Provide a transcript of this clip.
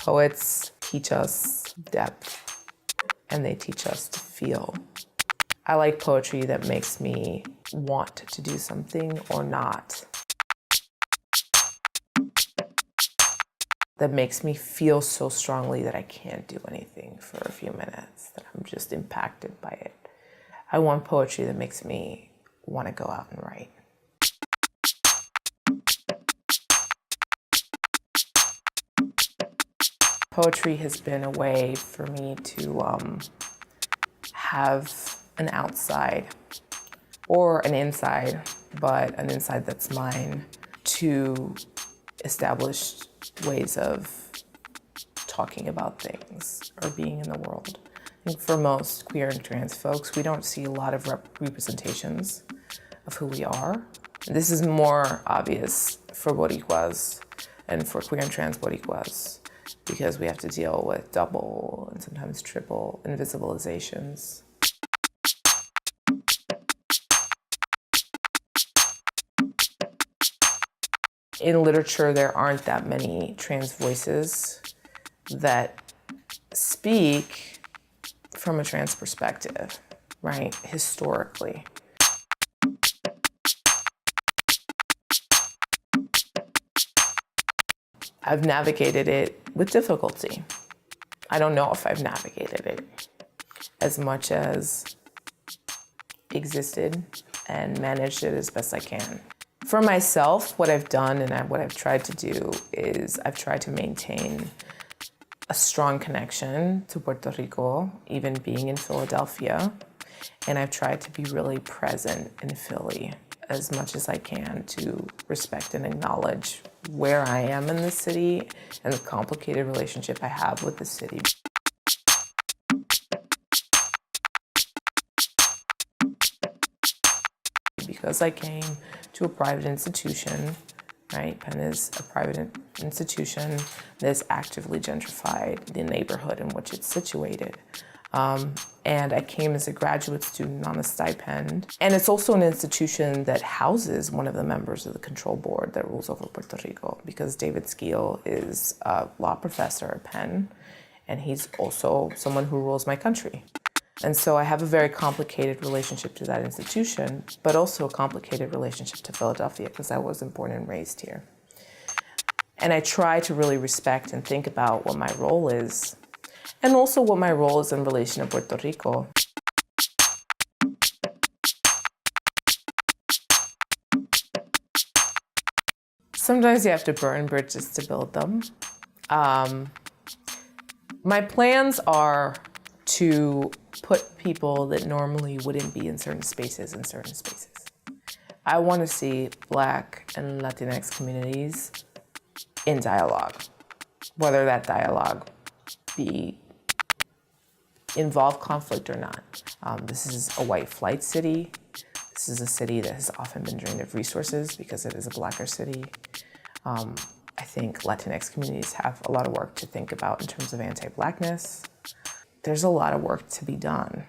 Poets teach us depth, and they teach us to feel. I like poetry that makes me want to do something or not. That makes me feel so strongly that I can't do anything for a few minutes, that I'm just impacted by it. I want poetry that makes me want to go out and write. Poetry has been a way for me to have an outside or an inside, but an inside that's mine, to establish ways of talking about things or being in the world. I think for most queer and trans folks, we don't see a lot of representations of who we are. This is more obvious for Boricuas and for queer and trans Boricuas, because we have to deal with double and sometimes triple invisibilizations. In literature, there aren't that many trans voices that speak from a trans perspective, right, historically. I've navigated it with difficulty. I don't know if I've navigated it as much as existed and managed it as best I can. For myself, what I've done and what I've tried to do is I've tried to maintain a strong connection to Puerto Rico, even being in Philadelphia. And I've tried to be really present in Philly as much as I can to respect and acknowledge where I am in the city and the complicated relationship I have with the city. Because I came to a private institution, right? Penn is a private institution that's actively gentrified the neighborhood in which it's situated. And I came as a graduate student on a stipend. And it's also an institution that houses one of the members of the control board that rules over Puerto Rico, because David Skeel is a law professor at Penn, and he's also someone who rules my country. And so I have a very complicated relationship to that institution, but also a complicated relationship to Philadelphia, because I wasn't born and raised here. And I try to really respect and think about what my role is, and also what my role is in relation to Puerto Rico. Sometimes you have to burn bridges to build them. My plans are to put people that normally wouldn't be in certain spaces. I want to see Black and Latinx communities in dialogue, whether that dialogue involve conflict or not. This is a white flight city. This is a city that has often been drained of resources because it is a Blacker city. I think Latinx communities have a lot of work to think about in terms of anti-Blackness. There's a lot of work to be done.